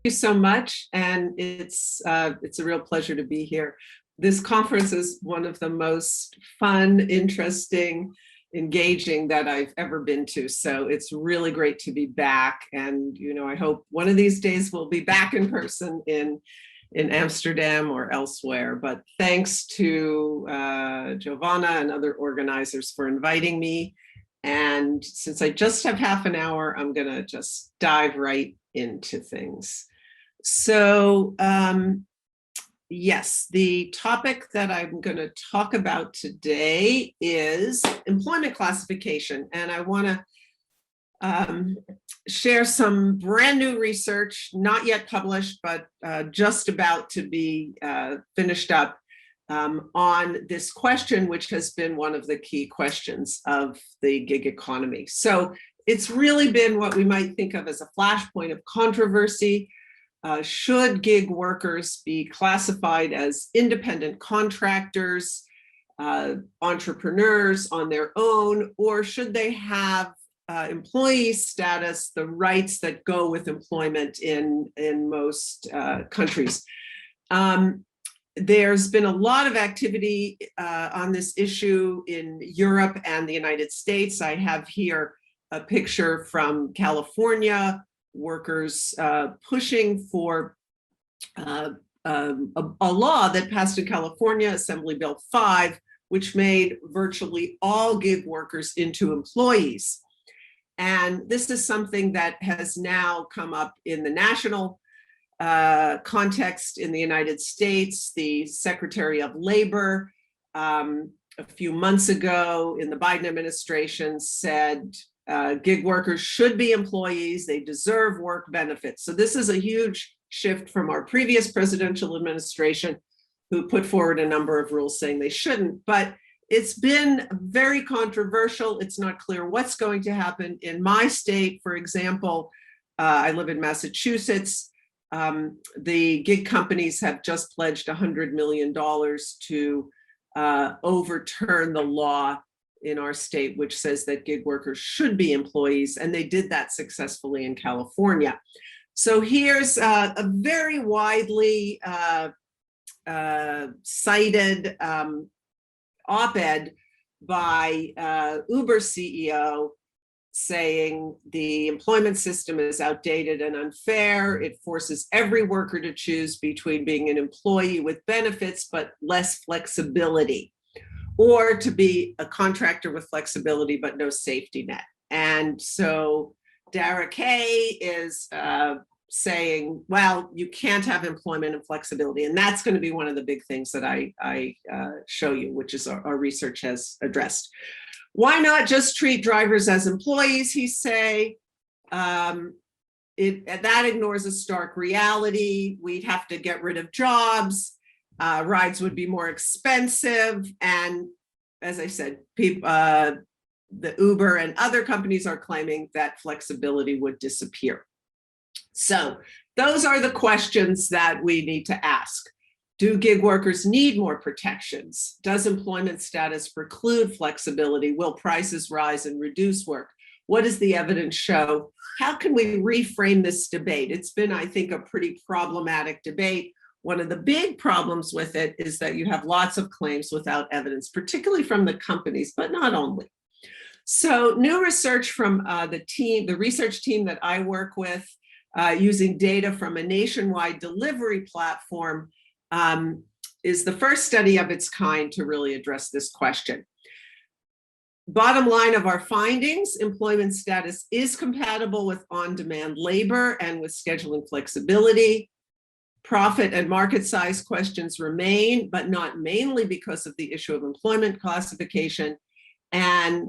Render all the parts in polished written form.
you so much, and it's a real pleasure to be here. This conference is one of the most fun, interesting, engaging that I've ever been to. So it's really great to be back. And, I hope one of these days we'll be back in person in Amsterdam or elsewhere. But thanks to Giovanna and other organizers for inviting me. And since I just have half an hour, I'm going to just dive right into things. So, yes, the topic that I'm going to talk about today is employment classification. And I want to share some brand new research, not yet published, but just about to be finished up on this question, which has been one of the key questions of the gig economy. So it's really been what we might think of as a flashpoint of controversy. Should gig workers be classified as independent contractors, entrepreneurs on their own, or should they have employee status, the rights that go with employment in most countries? There's been a lot of activity on this issue in Europe and the United States. I have here a picture from California, workers pushing for a law that passed in California, Assembly Bill 5, which made virtually all gig workers into employees. And this is something that has now come up in the national context in the United States. The Secretary of Labor a few months ago in the Biden administration said gig workers should be employees, they deserve work benefits. So this is a huge shift from our previous presidential administration, who put forward a number of rules saying they shouldn't. But it's been very controversial. It's not clear what's going to happen. In my state, for example, I live in Massachusetts. The gig companies have just pledged $100 million to overturn the law in our state, which says that gig workers should be employees, and they did that successfully in California. So here's a very widely cited op-ed by Uber CEO saying the employment system is outdated and unfair. It forces every worker to choose between being an employee with benefits but less flexibility, or to be a contractor with flexibility but no safety net. And so Dara Kay is saying, well, you can't have employment and flexibility. And that's going to be one of the big things that I show you, which is our research has addressed. Why not just treat drivers as employees, he say? That ignores a stark reality. We'd have to get rid of jobs. Rides would be more expensive. And as I said, the Uber and other companies are claiming that flexibility would disappear. So those are the questions that we need to ask. Do gig workers need more protections? Does employment status preclude flexibility? Will prices rise and reduce work? What does the evidence show? How can we reframe this debate? It's been, I think, a pretty problematic debate. One of the big problems with it is that you have lots of claims without evidence, particularly from the companies, but not only. So new research from the research team that I work with, using data from a nationwide delivery platform, is the first study of its kind to really address this question. Bottom line of our findings, employment status is compatible with on-demand labor and with scheduling flexibility. Profit and market size questions remain, but not mainly because of the issue of employment classification. And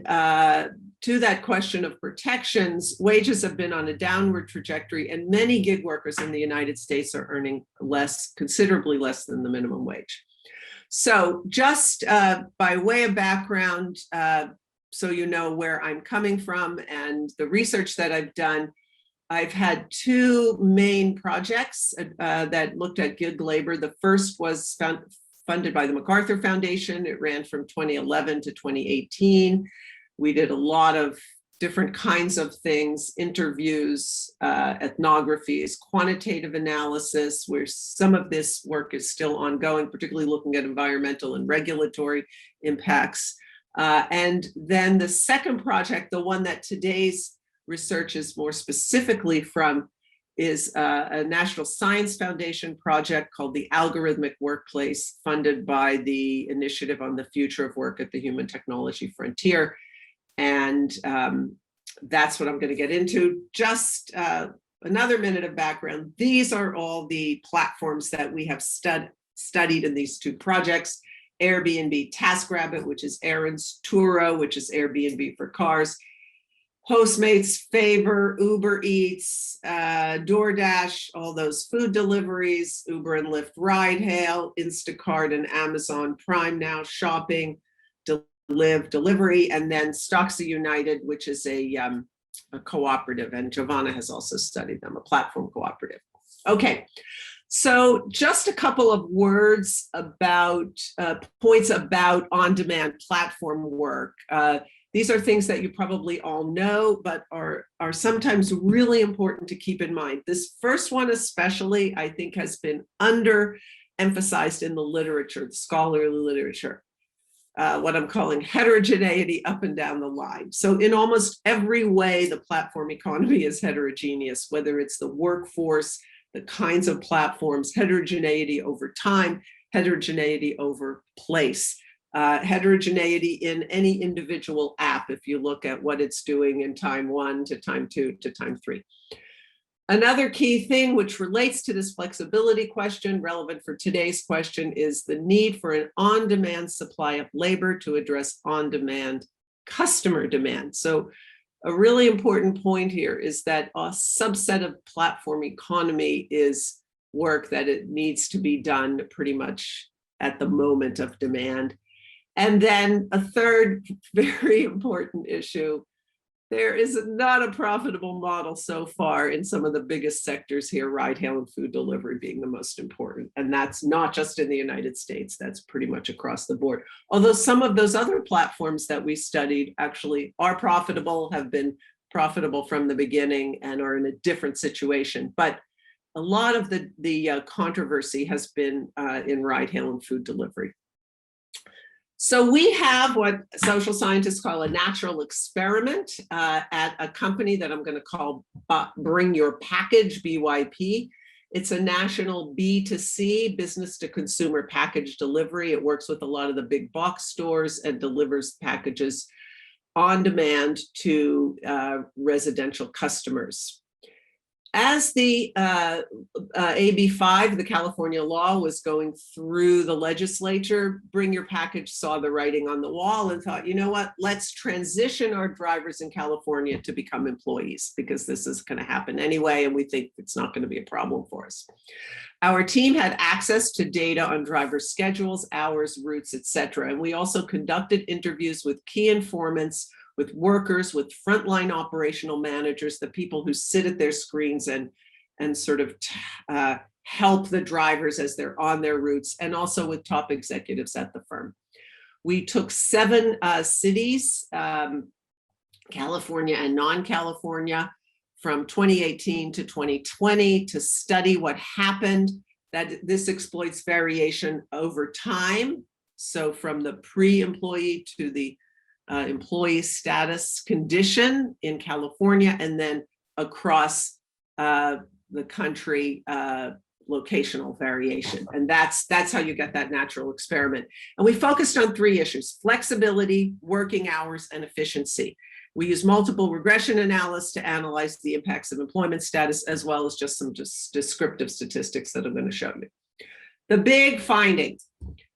to that question of protections, wages have been on a downward trajectory, and many gig workers in the United States are earning less, considerably less than the minimum wage. So just by way of background, so you know where I'm coming from and the research that I've done, I've had two main projects that looked at gig labor. The first was funded by the MacArthur Foundation. It ran from 2011 to 2018. We did a lot of different kinds of things, interviews, ethnographies, quantitative analysis, where some of this work is still ongoing, particularly looking at environmental and regulatory impacts. And then the second project, the one that today's research is more specifically from, is a National Science Foundation project called the Algorithmic Workplace, funded by the Initiative on the Future of Work at the Human Technology Frontier. And that's what I'm going to get into. Just another minute of background. These are all the platforms that we have studied in these two projects. Airbnb TaskRabbit, which is Aaron's, Turo, which is Airbnb for cars, Postmates, Favor, Uber Eats, DoorDash, all those food deliveries, Uber and Lyft ride hail, Instacart and Amazon Prime now, shopping, delivery, and then Stocksy United, which is a cooperative, and Giovanna has also studied them, a platform cooperative. Okay, so just a couple of words about points about on-demand platform work. These are things that you probably all know, but are sometimes really important to keep in mind. This first one especially, I think, has been underemphasized in the literature, the scholarly literature, what I'm calling heterogeneity up and down the line. So in almost every way, the platform economy is heterogeneous, whether it's the workforce, the kinds of platforms, heterogeneity over time, heterogeneity over place. Heterogeneity in any individual app, if you look at what it's doing in time 1 to time 2 to time 3. Another key thing which relates to this flexibility question, relevant for today's question, is the need for an on-demand supply of labor to address on-demand customer demand. So a really important point here is that a subset of platform economy is work that it needs to be done pretty much at the moment of demand. And then a third very important issue, there is not a profitable model so far in some of the biggest sectors here, ride hail and food delivery being the most important. And that's not just in the United States, that's pretty much across the board. Although some of those other platforms that we studied actually are profitable, have been profitable from the beginning, and are in a different situation. But a lot of the controversy has been in ride hail and food delivery. So we have what social scientists call a natural experiment at a company that I'm going to call Bring Your Package, BYP. It's a national B2C, business to consumer package delivery. It works with a lot of the big box stores and delivers packages on demand to residential customers. As the AB5, the California law, was going through the legislature, Bring Your Package saw the writing on the wall and thought, you know what, let's transition our drivers in California to become employees, because this is going to happen anyway, and we think it's not going to be a problem for us. Our team had access to data on driver schedules, hours, routes, etc. And we also conducted interviews with key informants, with workers, with frontline operational managers, the people who sit at their screens and sort of help the drivers as they're on their routes, and also with top executives at the firm. We took 7 cities, California and non-California, from 2018 to 2020 to study what happened, that this exploits variation over time. So from the pre-employee to the employee status condition in California, and then across the country, locational variation. And that's how you get that natural experiment. And we focused on 3 issues: flexibility, working hours, and efficiency. We use multiple regression analysis to analyze the impacts of employment status, as well as just some descriptive statistics that I'm going to show you. The big finding,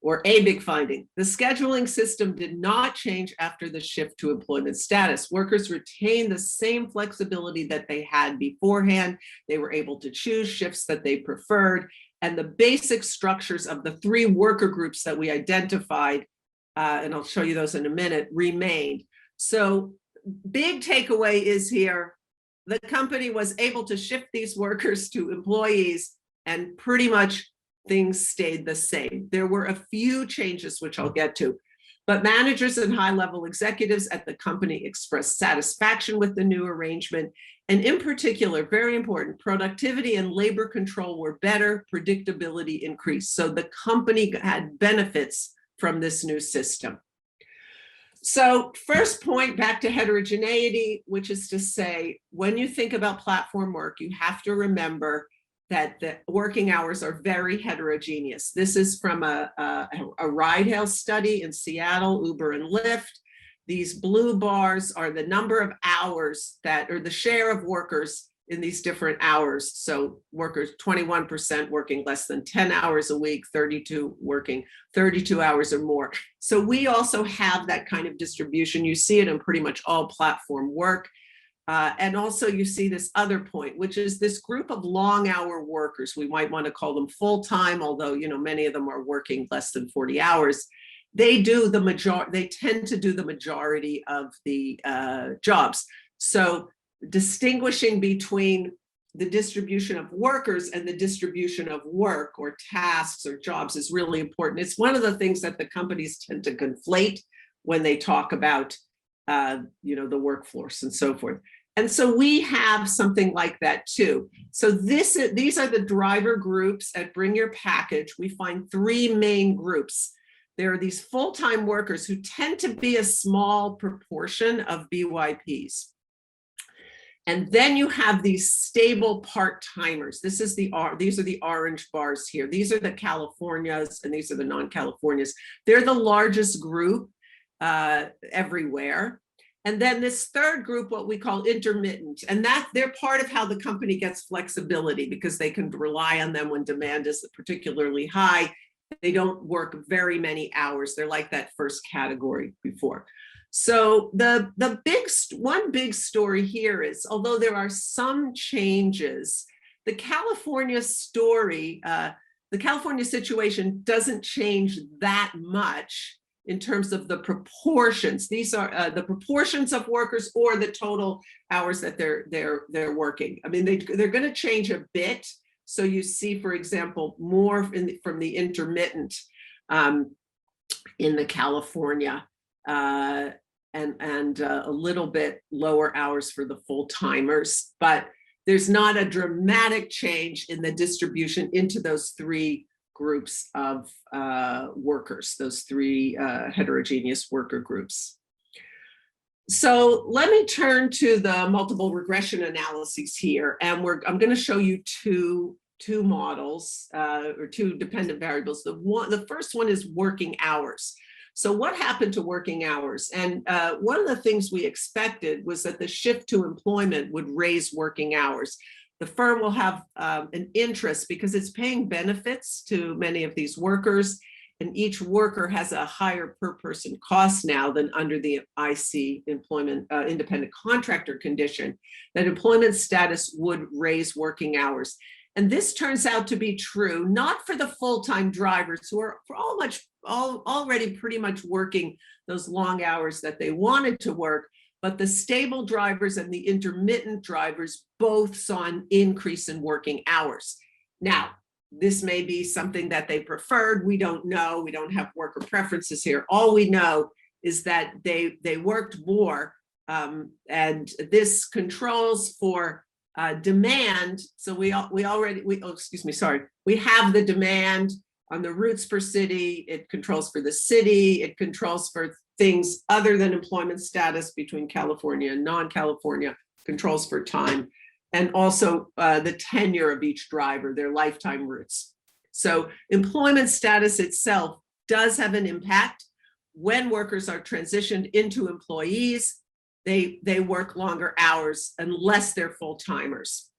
or a big finding, the scheduling system did not change after the shift to employment status. Workers retained the same flexibility that they had beforehand. They were able to choose shifts that they preferred, and the basic structures of the 3 worker groups that we identified, and I'll show you those in a minute, remained. So big takeaway is here, the company was able to shift these workers to employees, and pretty much things stayed the same. There were a few changes, which I'll get to, But managers and high-level executives at the company expressed satisfaction with the new arrangement. And in particular, very important, productivity and labor control were better, predictability increased. So the company had benefits from this new system. So first point, back to heterogeneity, which is to say, when you think about platform work, you have to remember that the working hours are very heterogeneous. This is from a ride-hail study in Seattle, Uber and Lyft. These blue bars are the number of hours that, or the share of workers in these different hours. So workers, 21% working less than 10 hours a week, 32 working 32 hours or more. So we also have that kind of distribution. You see it in pretty much all platform work. And also you see this other point, which is this group of long hour workers. We might want to call them full-time, although, you know, many of them are working less than 40 hours. They tend to do the majority of the jobs. So distinguishing between the distribution of workers and the distribution of work or tasks or jobs is really important. It's one of the things that the companies tend to conflate when they talk about you know, the workforce and so forth. And so we have something like that too. So these are the driver groups at Bring Your Package. We find three main groups. There are these full-time workers who tend to be a small proportion of BYPs. And then you have these stable part-timers. These are the orange bars here. These are the Californias and these are the non-Californias. They're the largest group everywhere. And then this third group, what we call intermittent, and that they're part of how the company gets flexibility because they can rely on them when demand is particularly high. They don't work very many hours. They're like that first category before. So one big story here is, although there are some changes, the California story, the California situation doesn't change that much in terms of the proportions. These are the proportions of workers or the total hours that they're working. I mean, they're going to change a bit. So you see, for example, more from the intermittent in the California and a little bit lower hours for the full-timers, but there's not a dramatic change in the distribution into those three groups of workers, those three heterogeneous worker groups. So let me turn to the multiple regression analyses here, and I'm going to show you two models or two dependent variables. The first one is working hours. So what happened to working hours? And one of the things we expected was that the shift to employment would raise working hours. The firm will have an interest because it's paying benefits to many of these workers, and each worker has a higher per person cost now than under the IC employment independent contractor condition, that employment status would raise working hours. And this turns out to be true, not for the full-time drivers who are already pretty much working those long hours that they wanted to work, but the stable drivers and the intermittent drivers both saw an increase in working hours. Now, this may be something that they preferred. We don't know. We don't have worker preferences here. All we know is that they worked more, and this controls for demand. So we have the demand on the routes per city. It controls for the city. It controls for things other than employment status between California and non-California, controls for time, and also the tenure of each driver, their lifetime routes. So employment status itself does have an impact. When workers are transitioned into employees, they work longer hours unless they're full-timers.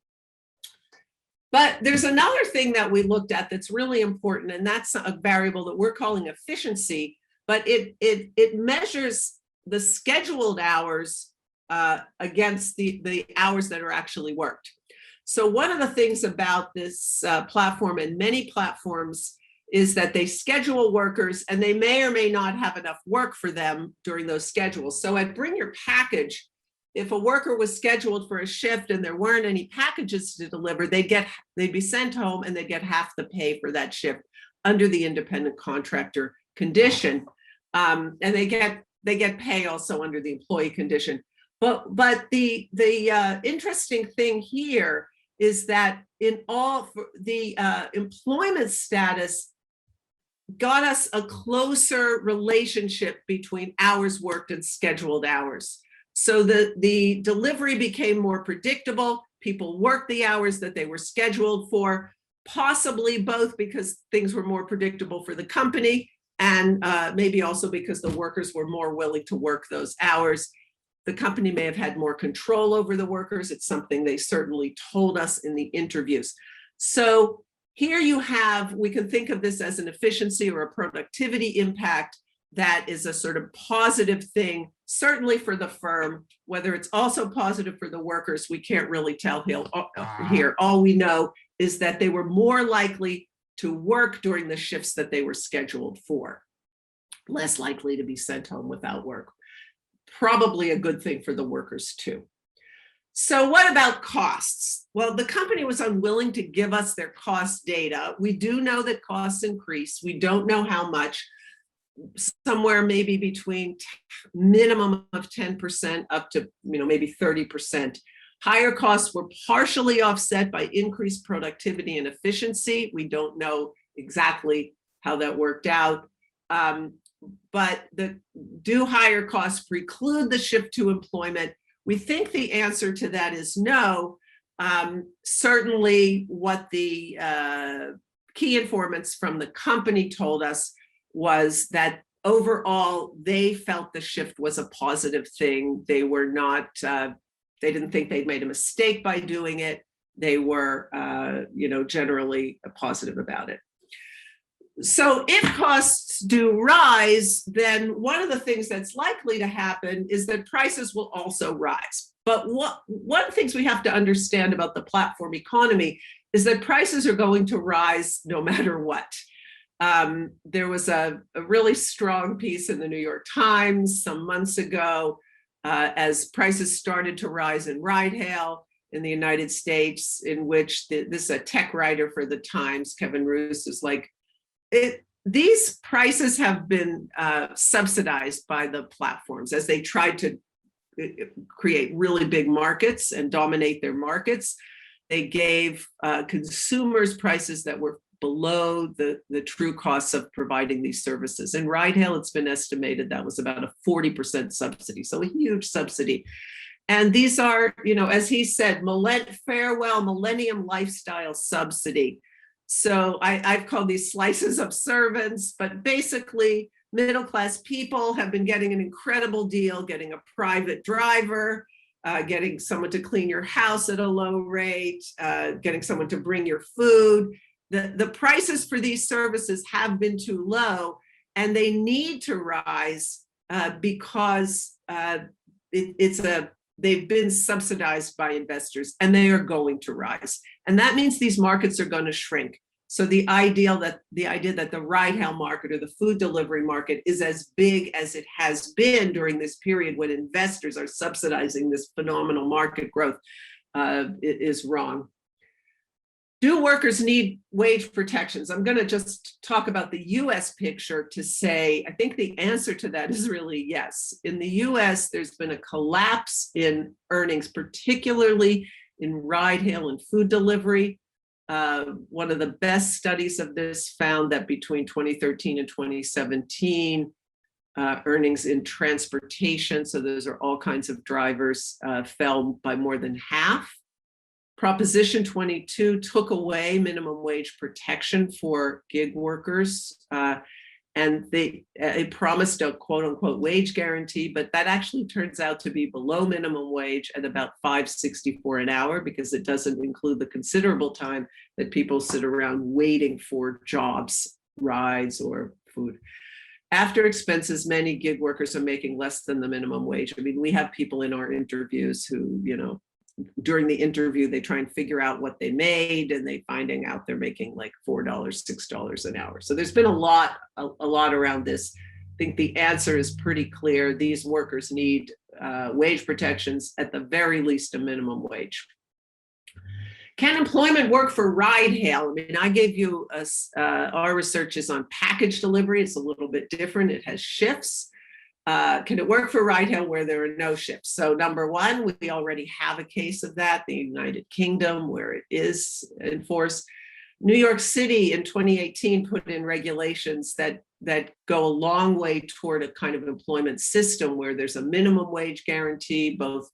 But there's another thing that we looked at that's really important, and that's a variable that we're calling efficiency, but it measures the scheduled hours against the hours that are actually worked. So one of the things about this platform and many platforms is that they schedule workers and they may or may not have enough work for them during those schedules. So at Bring Your Package, if a worker was scheduled for a shift and there weren't any packages to deliver, they'd be sent home and they'd get half the pay for that shift under the independent contractor condition. And they get pay also under the employee condition. But the interesting thing here is that in all the employment status got us a closer relationship between hours worked and scheduled hours. So the delivery became more predictable. People worked the hours that they were scheduled for, possibly both because things were more predictable for the company and maybe also because the workers were more willing to work those hours. The company may have had more control over the workers. It's something they certainly told us in the interviews. So here you have, we can think of this as an efficiency or a productivity impact that is a sort of positive thing, certainly for the firm. Whether it's also positive for the workers, we can't really tell here. All we know is that they were more likely to work during the shifts that they were scheduled for, less likely to be sent home without work. Probably a good thing for the workers too. So what about costs? Well, the company was unwilling to give us their cost data. We do know that costs increase. We don't know how much, somewhere maybe between minimum of 10% up to maybe 30%. Higher costs were partially offset by increased productivity and efficiency. We don't know exactly how that worked out. But do higher costs preclude the shift to employment? We think the answer to that is no. Certainly what the key informants from the company told us was that overall they felt the shift was a positive thing. They were not, they didn't think they'd made a mistake by doing it. They were, generally positive about it. So if costs do rise, then one of the things that's likely to happen is that prices will also rise. But one of the things we have to understand about the platform economy is that prices are going to rise no matter what. There was a really strong piece in the New York Times some months ago as prices started to rise in ride-hail in the United States, in which this is a tech writer for the Times, Kevin Roos, is like, these prices have been subsidized by the platforms as they tried to create really big markets and dominate their markets. They gave consumers prices that were below the true costs of providing these services. In ride-hail, it's been estimated that was about a 40% subsidy, so a huge subsidy. And these are, as he said, farewell millennium lifestyle subsidy. So I've called these slices of servants, but basically middle-class people have been getting an incredible deal, getting a private driver, getting someone to clean your house at a low rate, getting someone to bring your food. The prices for these services have been too low, and they need to rise because they've been subsidized by investors, and they are going to rise. And that means these markets are going to shrink. So the idea that the ride-hail market or the food delivery market is as big as it has been during this period when investors are subsidizing this phenomenal market growth is wrong. Do workers need wage protections? I'm going to just talk about the US picture to say, I think the answer to that is really yes. In the US, there's been a collapse in earnings, particularly in ride-hail and food delivery. One of the best studies of this found that between 2013 and 2017, earnings in transportation, so those are all kinds of drivers, fell by more than half. Proposition 22 took away minimum wage protection for gig workers, and it promised a quote unquote wage guarantee, but that actually turns out to be below minimum wage at about $5.64 an hour, because it doesn't include the considerable time that people sit around waiting for jobs, rides, or food. After expenses, many gig workers are making less than the minimum wage. I mean, we have people in our interviews who, during the interview, they try and figure out what they made, and they finding out they're making like $4, $6 an hour. So there's been a lot around this. I think the answer is pretty clear. These workers need wage protections, at the very least a minimum wage. Can employment work for ride hail? I mean, I gave you our research is on package delivery. It's a little bit different. It has shifts. Can it work for ride hail where there are no shifts? So number one, we already have a case of that, the United Kingdom, where it is enforced. New York City in 2018 put in regulations that go a long way toward a kind of employment system where there's a minimum wage guarantee, both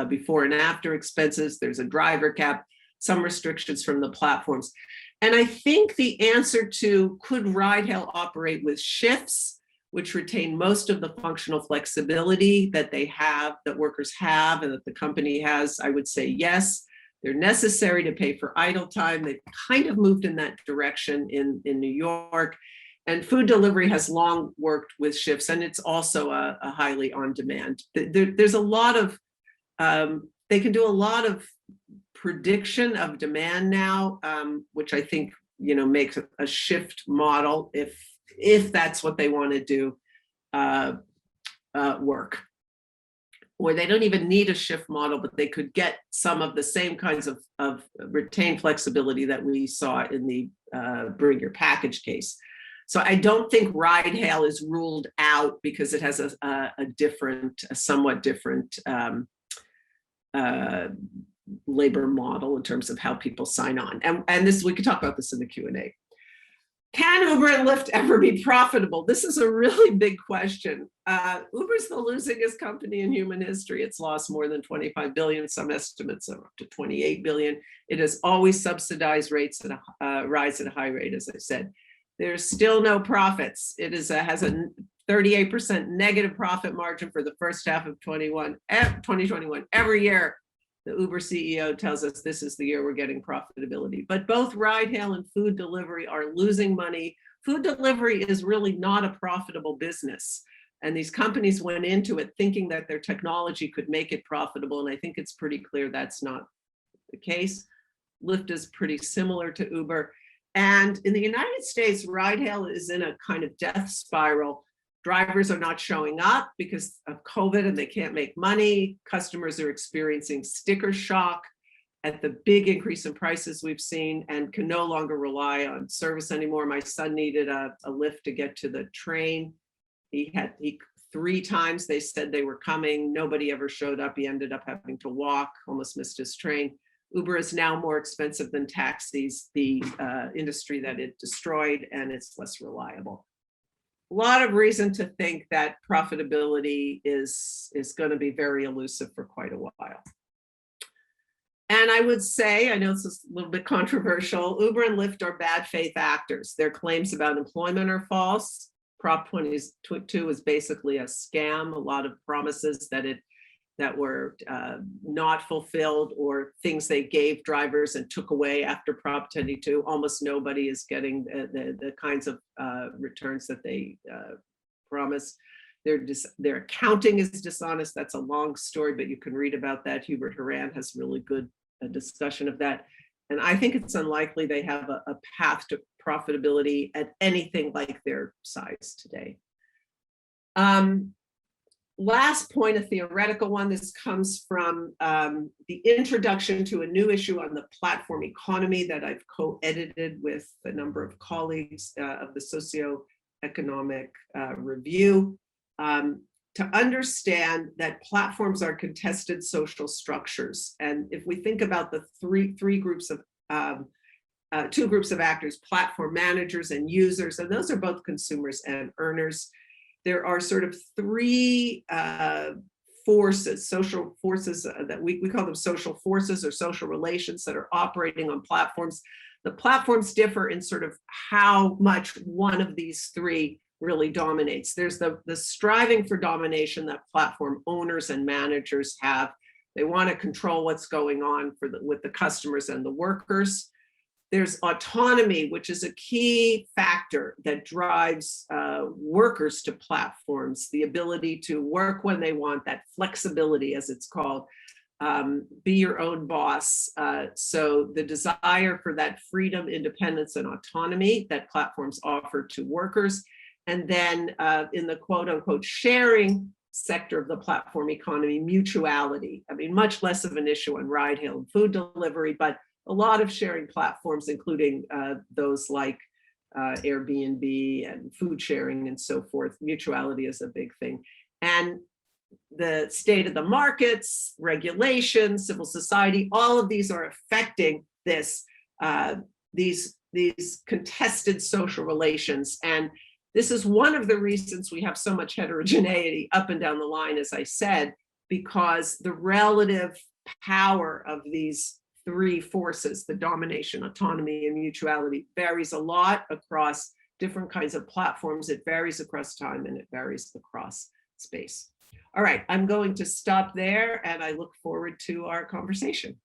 before and after expenses. There's a driver cap, some restrictions from the platforms. And I think the answer to could ride hail operate with shifts, which retain most of the functional flexibility that they have, that workers have, and that the company has, I would say yes. They're necessary to pay for idle time. They've kind of moved in that direction in New York. And food delivery has long worked with shifts, and it's also a highly on demand. There's a lot of, they can do a lot of prediction of demand now, which I think, makes a shift model if that's what they want to do, work. Or they don't even need a shift model, but they could get some of the same kinds of retained flexibility that we saw in the bring your package case. So I don't think ride hail is ruled out because it has a somewhat different labor model in terms of how people sign on. And this, we could talk about this in the Q&A. Can Uber and Lyft ever be profitable? This is a really big question. Uber's the losingest company in human history. It's lost more than 25 billion. Some estimates are up to 28 billion. It has always subsidized rates at rise at a high rate, as I said. There's still no profits. It has a 38% negative profit margin for the first half of 2021. Every year, the Uber CEO tells us this is the year we're getting profitability. But both ride hail and food delivery are losing money. Food delivery is really not a profitable business. And these companies went into it thinking that their technology could make it profitable. And I think it's pretty clear that's not the case. Lyft is pretty similar to Uber. And in the United States, ride hail is in a kind of death spiral. Drivers are not showing up because of COVID and they can't make money. Customers are experiencing sticker shock at the big increase in prices we've seen and can no longer rely on service anymore. My son needed a lift to get to the train. He 3 times they said they were coming. Nobody ever showed up. He ended up having to walk, almost missed his train. Uber is now more expensive than taxis, the industry that it destroyed, and it's less reliable. A lot of reason to think that profitability is going to be very elusive for quite a while. And I would say, I know this is a little bit controversial, Uber and Lyft are bad faith actors. Their claims about employment are false. Prop 22 is basically a scam, a lot of promises that were not fulfilled or things they gave drivers and took away after Prop 22. Almost nobody is getting the kinds of returns that they promised. Their accounting is dishonest. That's a long story, but you can read about that. Hubert Horan has really good discussion of that. And I think it's unlikely they have a path to profitability at anything like their size today. Last point, a theoretical one. This comes from the introduction to a new issue on the platform economy that I've co-edited with a number of colleagues of the Socioeconomic Review, to understand that platforms are contested social structures. And if we think about the two groups of actors, platform managers and users, and those are both consumers and earners, there are sort of 3 forces, social forces that we call them social forces or social relations that are operating on platforms. The platforms differ in sort of how much one of these 3 really dominates. There's the striving for domination that platform owners and managers have. They want to control what's going on with the customers and the workers. There's autonomy, which is a key factor that drives workers to platforms, the ability to work when they want, that flexibility, as it's called, be your own boss. So the desire for that freedom, independence, and autonomy that platforms offer to workers. And then in the quote unquote sharing sector of the platform economy, mutuality. I mean, much less of an issue on ride hail and food delivery, but a lot of sharing platforms, including those like Airbnb and food sharing and so forth. Mutuality is a big thing. And the state of the markets, regulations, civil society, all of these are affecting this, these contested social relations. And this is one of the reasons we have so much heterogeneity up and down the line, as I said, because the relative power of these three forces, the domination, autonomy, and mutuality, varies a lot across different kinds of platforms. It varies across time and it varies across space. All right, I'm going to stop there and I look forward to our conversation.